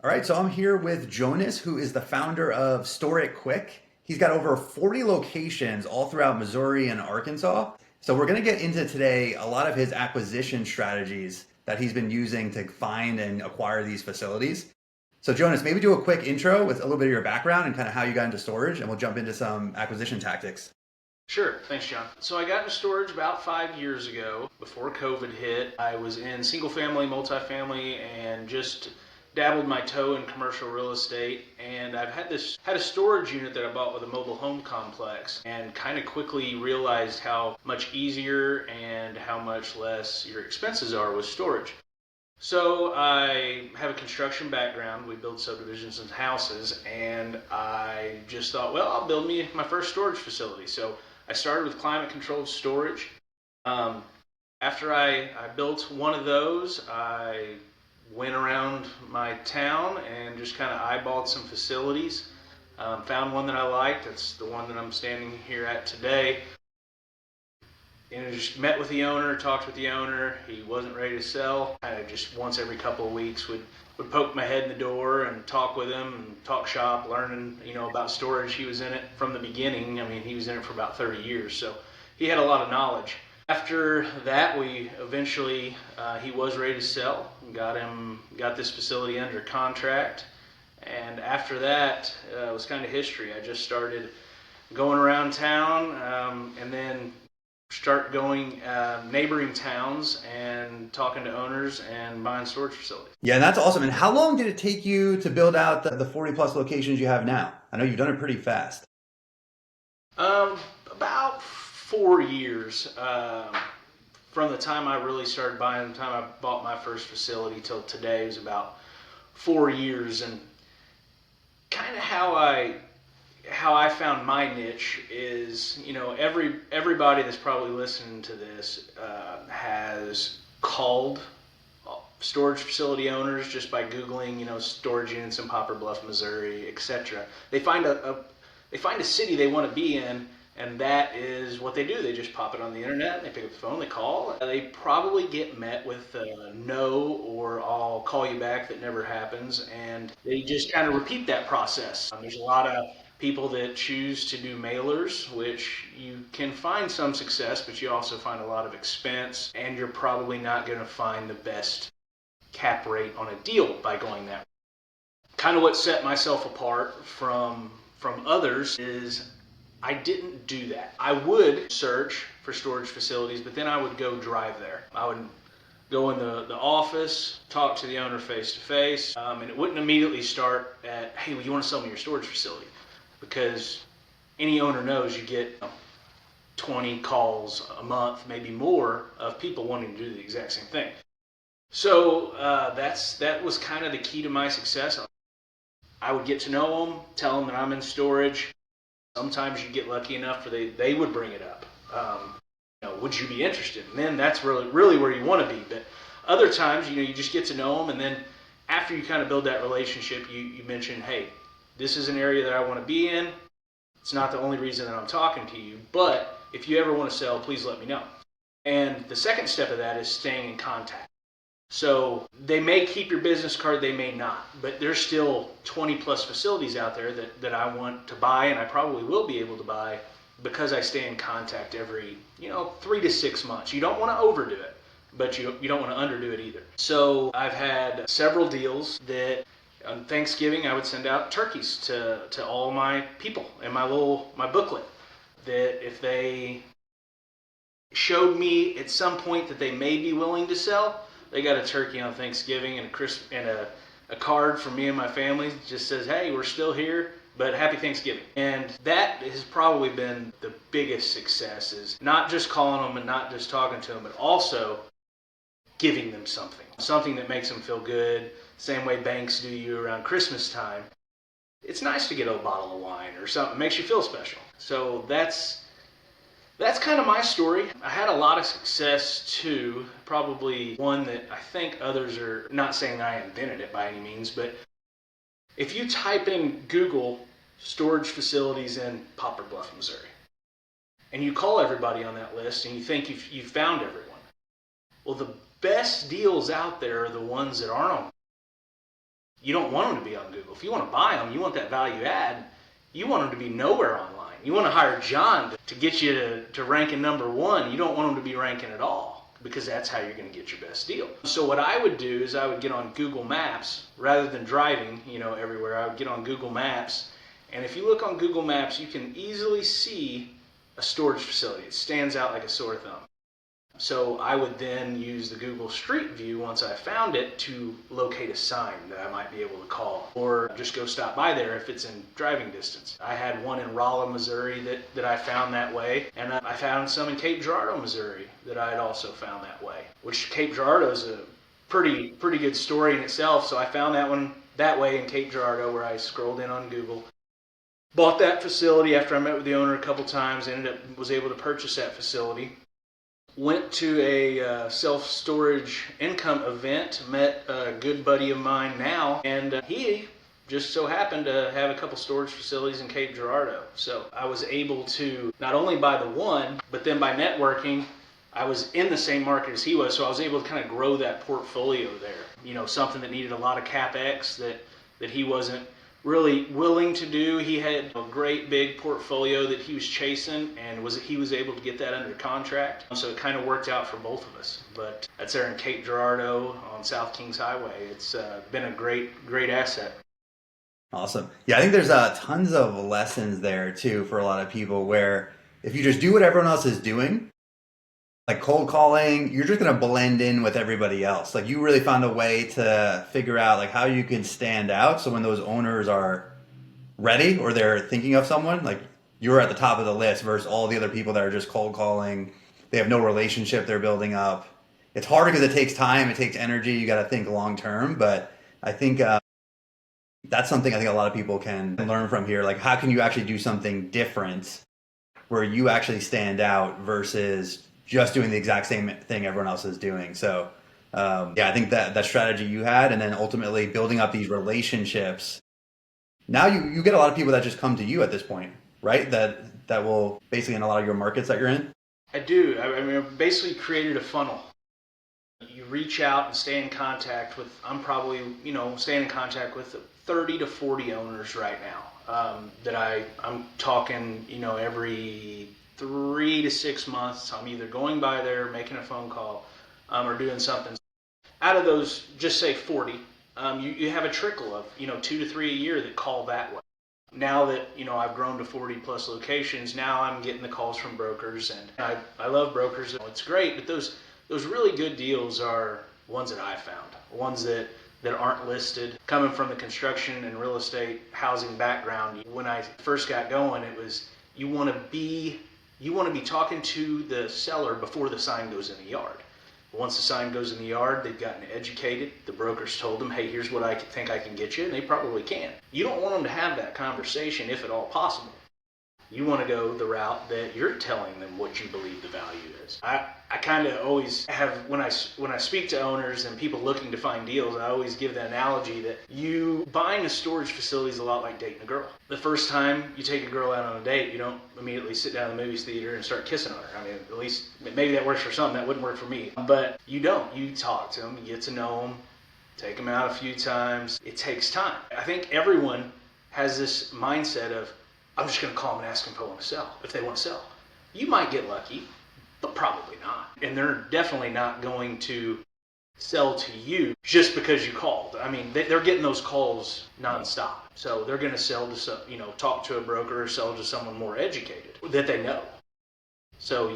All right, so I'm here with Jonas, who is the founder of Store It Quick. He's got over 40 locations all throughout Missouri and Arkansas. So we're going to get into today a lot of his acquisition strategies that he's been using to find and acquire these facilities. So Jonas, maybe do a quick intro with a little bit of your background and kind of how you got into storage, and we'll jump into some acquisition tactics. Sure. Thanks, John. So I got into storage about 5 years ago. Before COVID hit, I was in single family, multifamily, and just dabbled my toe in commercial real estate. And I've had a storage unit that I bought with a mobile home complex, and kind of quickly realized how much easier and how much less your expenses are with storage. So I have a construction background. We build subdivisions and houses, and I just thought, well, I'll build me my first storage facility. So I started with climate controlled storage. Um, After I built one of those, I went around my town and just kind of eyeballed some facilities. Found one that I liked. That's the one that I'm standing here at today. And I just met with the owner, talked with the owner. He wasn't ready to sell. I just once every couple of weeks would poke my head in the door and talk with him and talk shop, learning about storage. He was in it from the beginning. I mean, he was in it for about 30 years, so he had a lot of knowledge. After that, we eventually he was ready to sell. Got this facility under contract, and after that it was kind of history. I just started going around town, and then start going neighboring towns and talking to owners and buying storage facilities. Yeah, and that's awesome. And how long did it take you to build out the 40 plus locations you have now? I know you've done it pretty fast. About 4 years from the time I really started buying, the time I bought my first facility till today was about 4 years. And kind of how I found my niche is, everybody that's probably listening to this has called storage facility owners just by Googling, storage units in Poplar Bluff, Missouri, etc. They find a city they want to be in, and that is what they do. They just pop it on the internet, they pick up the phone, they call. They probably get met with no, or I'll call you back, that never happens, and they just kind of repeat that process. There's a lot of people that choose to do mailers, which you can find some success, but you also find a lot of expense, and you're probably not going to find the best cap rate on a deal by going that way. Kind of what set myself apart from others is I didn't do that. I would search for storage facilities, but then I would go drive there. I would go in the office, talk to the owner face to face, and it wouldn't immediately start at, hey, well, you want to sell me your storage facility? Because any owner knows you get 20 calls a month, maybe more, of people wanting to do the exact same thing. So that was kind of the key to my success. I would get to know them, tell them that I'm in storage. Sometimes you get lucky enough where they would bring it up. Would you be interested? And then that's really where you want to be. But other times, you just get to know them, and then after you kind of build that relationship, you mention, hey, this is an area that I want to be in. It's not the only reason that I'm talking to you, but if you ever want to sell, please let me know. And the second step of that is staying in contact. So they may keep your business card, they may not, but there's still 20 plus facilities out there that I want to buy, and I probably will be able to buy because I stay in contact every 3 to 6 months. You don't want to overdo it, but you don't want to underdo it either. So I've had several deals that on Thanksgiving I would send out turkeys to all my people in my booklet, that if they showed me at some point that they may be willing to sell, they got a turkey on Thanksgiving and a card from me and my family that just says, hey, we're still here, but happy Thanksgiving. And that has probably been the biggest success, is not just calling them and not just talking to them, but also giving them something that makes them feel good. Same way banks do you around Christmas time. It's nice to get a bottle of wine or something. It makes you feel special. So that's kind of my story. I had a lot of success too, probably one that I think others are, not saying I invented it by any means, but if you type in Google storage facilities in Poplar Bluff, Missouri, and you call everybody on that list and you think you've found everyone, well, the best deals out there are the ones that aren't on. You don't want them to be on Google. If you want to buy them, you want that value add, you want them to be nowhere online. You want to hire John to get you to ranking number one. You don't want them to be ranking at all, because that's how you're going to get your best deal. So what I would do is I would get on Google Maps rather than driving, everywhere. I would get on Google Maps, and if you look on Google Maps, you can easily see a storage facility. It stands out like a sore thumb. So I would then use the Google Street View once I found it to locate a sign that I might be able to call, or just go stop by there if it's in driving distance. I had one in Rolla, Missouri that I found that way, and I found some in Cape Girardeau, Missouri that I had also found that way, which Cape Girardeau is a pretty good story in itself. So I found that one that way in Cape Girardeau, where I scrolled in on Google. Bought that facility after I met with the owner a couple times, was able to purchase that facility. Went to a self-storage income event, met a good buddy of mine now, and he just so happened to have a couple storage facilities in Cape Girardeau. So I was able to not only buy the one, but then by networking, I was in the same market as he was, so I was able to kind of grow that portfolio there. Something that needed a lot of CapEx that he wasn't really willing to do. He had a great big portfolio that he was chasing, and he was able to get that under contract. So it kind of worked out for both of us. But that's there in Cape Girardeau on South Kings Highway. It's been a great asset. Awesome. Yeah, I think there's tons of lessons there too for a lot of people, where if you just do what everyone else is doing, like cold calling, you're just going to blend in with everybody else. Like, you really found a way to figure out like how you can stand out. So when those owners are ready or they're thinking of someone, like, you're at the top of the list versus all the other people that are just cold calling. They have no relationship they're building up. It's hard because it takes time, it takes energy. You got to think long term. But I think that's something I think a lot of people can learn from here. Like, how can you actually do something different where you actually stand out versus just doing the exact same thing everyone else is doing. So I think that strategy you had, and then ultimately building up these relationships. Now you get a lot of people that just come to you at this point, right? That will basically, in a lot of your markets that you're in. I do. I mean, I've basically created a funnel. You reach out and stay in contact with, I'm probably, staying in contact with 30 to 40 owners right now that I'm talking, every 3 to 6 months. I'm either going by there, making a phone call, or doing something. Out of those, just say 40, you have a trickle of, 2 to 3 a year that call that way. Now that, I've grown to 40 plus locations, now I'm getting the calls from brokers, and I love brokers. It's great, but those really good deals are ones that I found, ones that aren't listed. Coming from the construction and real estate housing background, when I first got going, it was, you want to be talking to the seller before the sign goes in the yard. Once the sign goes in the yard, they've gotten educated. The brokers told them, hey, here's what I think I can get you, and they probably can. You don't want them to have that conversation if at all possible. You want to go the route that you're telling them what you believe the value is. I kind of always have, when I speak to owners and people looking to find deals, I always give the analogy that buying a storage facility is a lot like dating a girl. The first time you take a girl out on a date, you don't immediately sit down in the movies theater and start kissing on her. I mean, at least maybe that works for some, that wouldn't work for me. But you don't. You talk to them, you get to know them, take them out a few times. It takes time. I think everyone has this mindset of, I'm just going to call them and ask them if they want to sell. You might get lucky, but probably not. And they're definitely not going to sell to you just because you called. I mean, they're getting those calls nonstop. So they're going to sell to talk to a broker or sell to someone more educated that they know. So,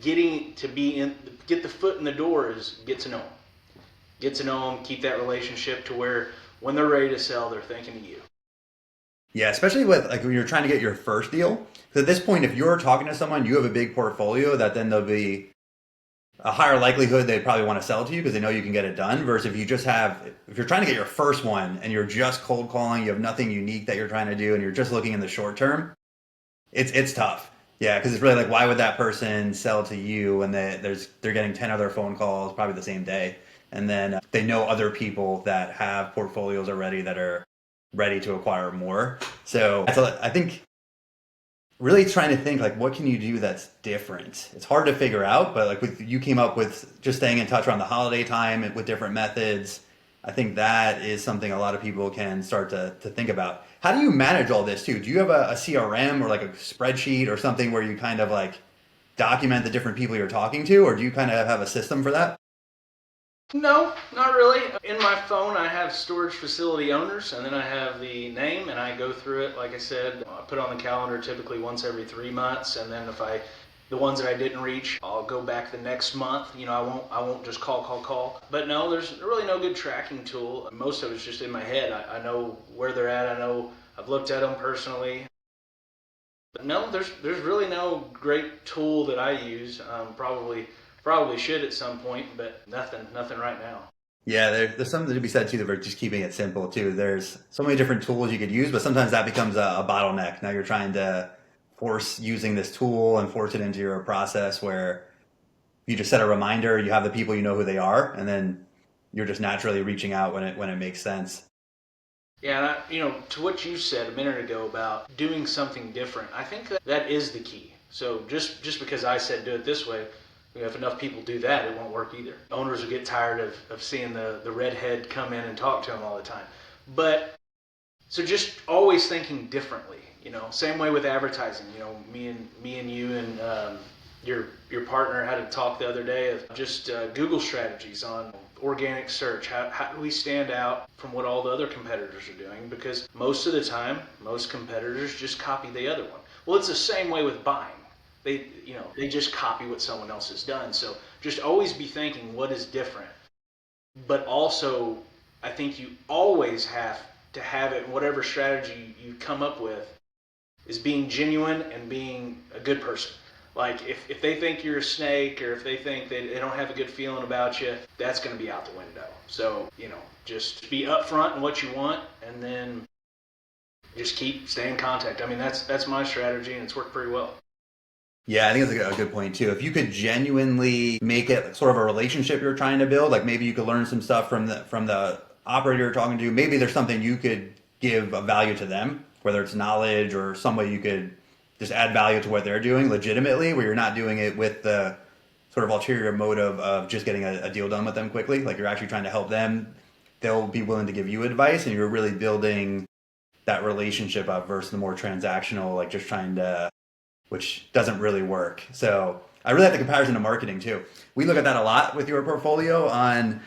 get the foot in the door is get to know them. Get to know them, keep that relationship to where when they're ready to sell, they're thinking of you. Yeah, especially with like when you're trying to get your first deal. Because at this point, if you're talking to someone, you have a big portfolio that then there'll be a higher likelihood they'd probably want to sell to you because they know you can get it done. Versus if you're trying to get your first one and you're just cold calling, you have nothing unique that you're trying to do, and you're just looking in the short term, it's tough. Yeah, because it's really like, why would that person sell to you when they're getting 10 other phone calls probably the same day, and then they know other people that have portfolios already that are ready to acquire more. So I think really trying to think like, what can you do that's different? It's hard to figure out, but like you came up with just staying in touch around the holiday time with different methods. I think that is something a lot of people can start to think about. How do you manage all this too? Do you have a CRM or like a spreadsheet or something where you kind of like document the different people you're talking to, or do you kind of have a system for that? No, not really. In my phone, I have storage facility owners, and then I have the name, and I go through it. Like I said, I put on the calendar typically once every 3 months, and then the ones that I didn't reach, I'll go back the next month. I won't just call. But no, there's really no good tracking tool. Most of it's just in my head. I know where they're at. I know I've looked at them personally. But no, there's really no great tool that I use. Probably should at some point, but nothing right now. Yeah, there's something to be said too about just keeping it simple too. There's so many different tools you could use, but sometimes that becomes a bottleneck. Now you're trying to force using this tool and force it into your process where you just set a reminder, you have the people, you know who they are, and then you're just naturally reaching out when it makes sense. Yeah, and to what you said a minute ago about doing something different, I think that is the key. So just because I said do it this way, if enough people do that, it won't work either. Owners will get tired of seeing the redhead come in and talk to them all the time. But so just always thinking differently. Same way with advertising. Me and you and your partner had a talk the other day of just Google strategies on organic search. How do we stand out from what all the other competitors are doing? Because most of the time, most competitors just copy the other one. Well, it's the same way with buying. They just copy what someone else has done. So just always be thinking what is different. But also, I think you always have to have it, whatever strategy you come up with, is being genuine and being a good person. Like if they think you're a snake, or if they think they don't have a good feeling about you, that's going to be out the window. So, just be upfront in what you want, and then just stay in contact. I mean, that's my strategy, and it's worked pretty well. Yeah, I think that's a good point too. If you could genuinely make it sort of a relationship you're trying to build, like maybe you could learn some stuff from the operator you're talking to. Maybe there's something you could give a value to them, whether it's knowledge or some way you could just add value to what they're doing legitimately, where you're not doing it with the sort of ulterior motive of just getting a deal done with them quickly. Like you're actually trying to help them. They'll be willing to give you advice, and you're really building that relationship up versus the more transactional, like just trying to, which doesn't really work. So I really like the comparison to marketing too. We look at that a lot with your portfolio on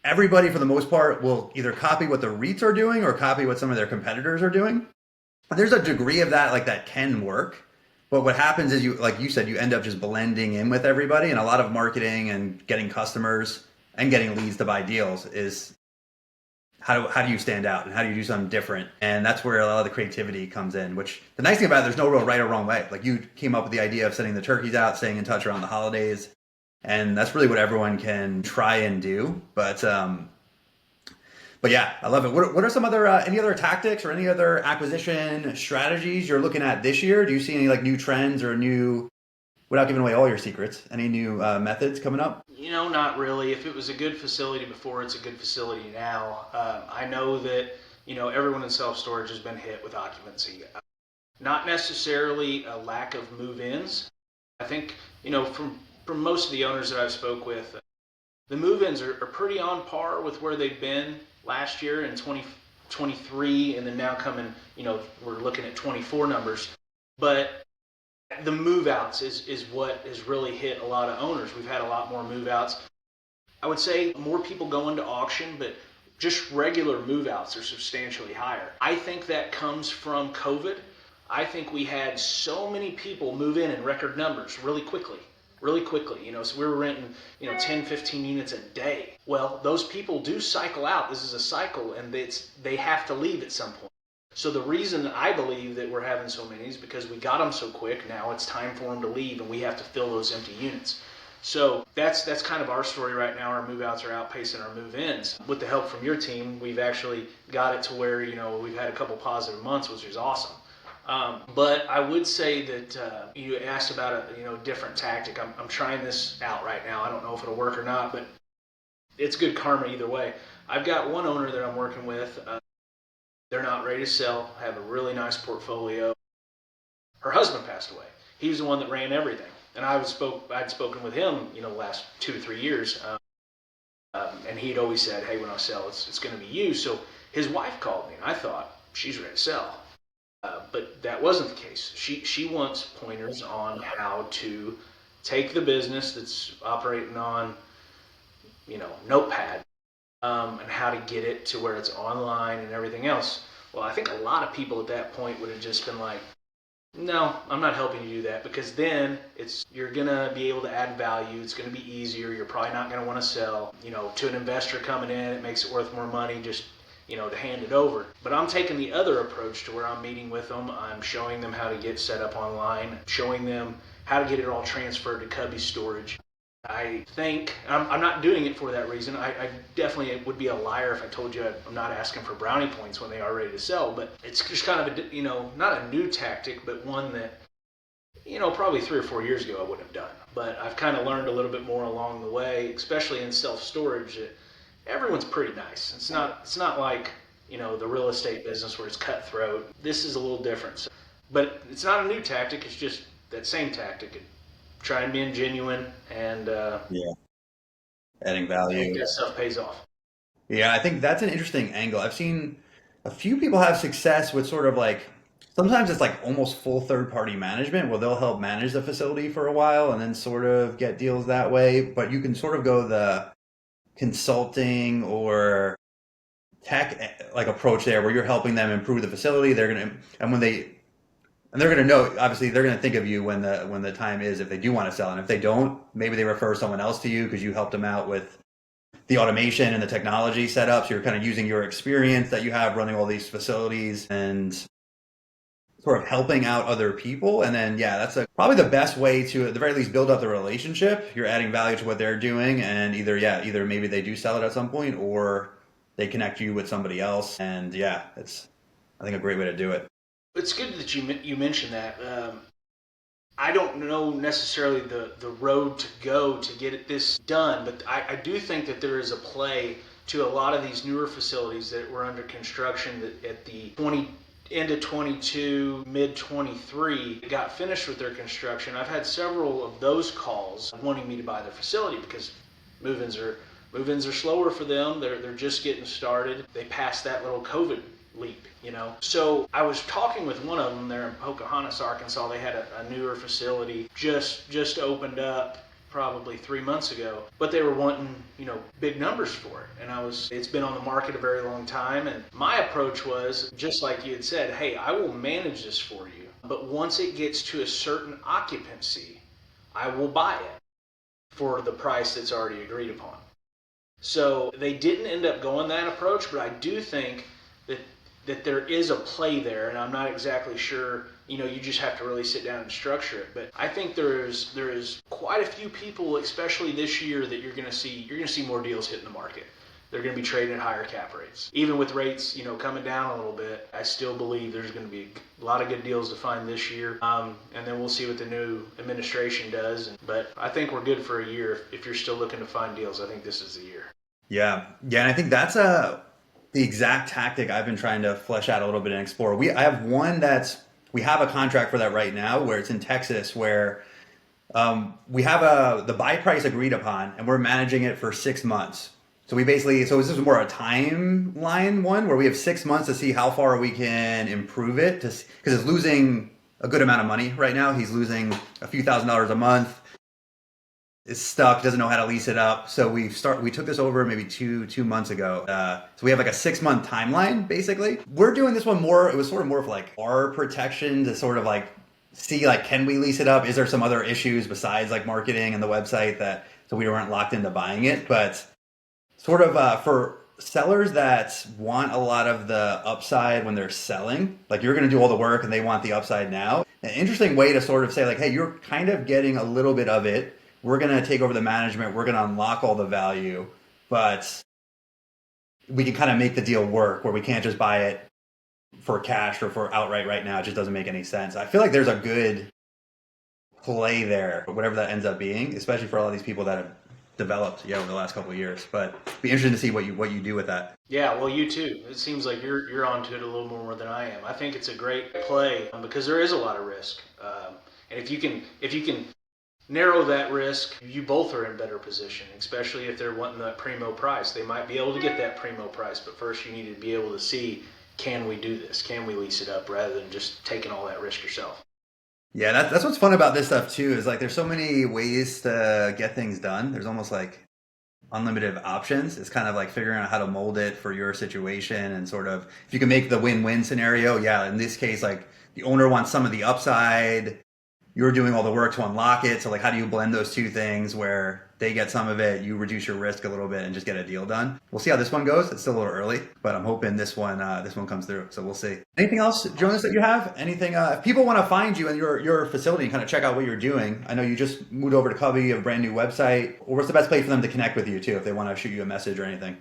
everybody for the most part will either copy what the REITs are doing or copy what some of their competitors are doing. And there's a degree of that like that can work. But what happens is you like you said, you end up just blending in with everybody, and a lot of marketing and getting customers and getting leads to buy deals is how do you stand out and how do you do something different? And that's where a lot of the creativity comes in, which the nice thing about it, there's no real right or wrong way. Like you came up with the idea of sending the turkeys out, staying in touch around the holidays. And that's really what everyone can try and do. But yeah, I love it. What are some other any other tactics or any other acquisition strategies you're looking at this year? Do you see any like new trends or new, without giving away all your secrets, any new methods coming up? Not really. If it was a good facility before, it's a good facility now. I know that everyone in self storage has been hit with occupancy. Not necessarily a lack of move-ins. I think from most of the owners that I've spoke with, the move-ins are pretty on par with where they've been last year in 2023, and then now coming, we're looking at 24 numbers. But the move-outs is what has really hit a lot of owners. We've had a lot more move-outs. I would say more people go into auction, but just regular move-outs are substantially higher. I think that comes from COVID. I think we had so many people move in record numbers really quickly. So we were renting, 10, 15 units a day. Well, those people do cycle out. This is a cycle, and they have to leave at some point. So the reason I believe that we're having so many is because we got them so quick. Now it's time for them to leave, and we have to fill those empty units. So that's kind of our story right now. Our move-outs are outpacing our move-ins. With the help from your team, we've actually got it to where we've had a couple positive months, which is awesome. But I would say that you asked about a different tactic. I'm trying this out right now. I don't know if it'll work or not, but it's good karma either way. I've got one owner that I'm working with. They're not ready to sell. Have a really nice portfolio. Her husband passed away. He was the one that ran everything, and I'd spoken with him, the last 2 to 3 years. And he'd always said, hey, when I sell, it's going to be you. So his wife called me, and I thought, she's ready to sell. But that wasn't the case. She wants pointers on how to take the business that's operating on, Notepad, and how to get it to where it's online and everything else. Well, I think a lot of people at that point would have just been like, no, I'm not helping you do that, because then you're gonna be able to add value. It's gonna be easier. You're probably not gonna want to sell. To an investor coming in, it makes it worth more money just to hand it over. But I'm taking the other approach to where I'm meeting with them. I'm showing them how to get set up online, showing them how to get it all transferred to Cubby storage. I think I'm not doing it for that reason. I definitely would be a liar if I told you I'm not asking for brownie points when they are ready to sell. But it's just kind of not a new tactic, but one that probably 3 or 4 years ago I wouldn't have done. But I've kind of learned a little bit more along the way, especially in self storage. That everyone's pretty nice. It's not like the real estate business where it's cutthroat. This is a little different. But it's not a new tactic. It's just that same tactic. Trying being genuine, and Yeah, adding I think value. that stuff pays off. Yeah, I think that's an interesting angle. I've seen a few people have success with sort of like sometimes it's like almost full third party management where they'll help manage the facility for a while and then sort of get deals that way. But you can sort of go the consulting or tech like approach there where you're helping them improve the facility. They're gonna and when they and they're gonna know obviously they're gonna think of you when the time is if they do want to sell and if they don't maybe they refer someone else to you because you helped them out with the automation and the technology setups. You're kind of using your experience that you have running all these facilities and sort of helping out other people. And then, yeah, that's probably the best way to, at the very least, build up the relationship. You're adding value to what they're doing. And either maybe they do sell it at some point or they connect you with somebody else. And yeah, it's, I think, a great way to do it. It's good that you mentioned that. I don't know necessarily the road to go to get this done, but I do think that there is a play to a lot of these newer facilities that were under construction that at the end of 22, mid 23, got finished with their construction. I've had several of those calls wanting me to buy their facility because move-ins are move-ins are slower for them. They're just getting started. They passed that little COVID leap. So I was talking with one of them there in Pocahontas, Arkansas. They had a newer facility just opened up probably 3 months ago, but they were wanting big numbers for it. And it's been on the market a very long time. And my approach was just like you had said, hey, I will manage this for you, but once it gets to a certain occupancy, I will buy it for the price that's already agreed upon. So they didn't end up going that approach, but I do think that there is a play there, and I'm not exactly sure. You just have to really sit down and structure it. But I think there is quite a few people, especially this year, that you're going to see more deals hitting the market. They're going to be trading at higher cap rates, even with rates coming down a little bit. I still believe there's going to be a lot of good deals to find this year, and then we'll see what the new administration does. But I think we're good for a year. If you're still looking to find deals, I think this is the year. Yeah, and I think that's the exact tactic I've been trying to flesh out a little bit and explore. I have one we have a contract for that right now, where it's in Texas, where we have the buy price agreed upon, and we're managing it for 6 months. So this is more a timeline one where we have 6 months to see how far we can improve it, because it's losing a good amount of money right now. He's losing a few $1,000s a month. Is stuck, doesn't know how to lease it up. So we took this over maybe two months ago. So we have like a 6 month timeline basically. We're doing this one more. It was sort of more of like our protection to sort of like see like can we lease it up? Is there some other issues besides like marketing and the website so we weren't locked into buying it? But sort of for sellers that want a lot of the upside when they're selling, like you're going to do all the work and they want the upside now. An interesting way to sort of say like, hey, you're kind of getting a little bit of it. We're going to take over the management. We're going to unlock all the value, but we can kind of make the deal work where we can't just buy it for cash or for outright right now. It just doesn't make any sense. I feel like there's a good play there, whatever that ends up being, especially for all of these people that have developed over the last couple of years. But it'd be interesting to see what you do with that. Yeah, well, you too. It seems like you're onto it a little more than I am. I think it's a great play because there is a lot of risk, and if you can narrow that risk, you both are in better position, especially if they're wanting that primo price. They might be able to get that primo price, but first you need to be able to see, can we do this? Can we lease it up rather than just taking all that risk yourself? Yeah, that's what's fun about this stuff too, is like there's so many ways to get things done. There's almost like unlimited options. It's kind of like figuring out how to mold it for your situation and sort of if you can make the win-win scenario. Yeah, in this case, like the owner wants some of the upside, you're doing all the work to unlock it. So like, how do you blend those two things where they get some of it, you reduce your risk a little bit, and just get a deal done? We'll see how this one goes. It's still a little early, but I'm hoping this one comes through. So we'll see. Anything else, Jonas, Awesome. that you have? Anything? If people want to find you and your facility and kind of check out what you're doing, I know you just moved over to Cubby, you have a brand new website. Or what's the best place for them to connect with you too, if they want to shoot you a message or anything?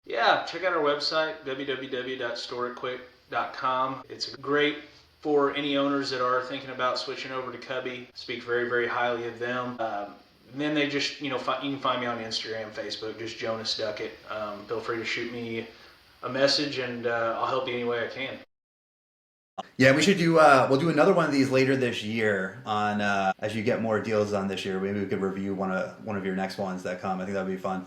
Yeah, check out our website, www.storeitquick.com. It's great for any owners that are thinking about switching over to Cubby. Speak very, very highly of them. And then they just, you can find me on Instagram, Facebook, just Jonas Duckett. Feel free to shoot me a message, and I'll help you any way I can. Yeah, we should do. We'll do another one of these later this year. On as you get more deals on this year, maybe we could review one of your next ones that come. I think that'd be fun.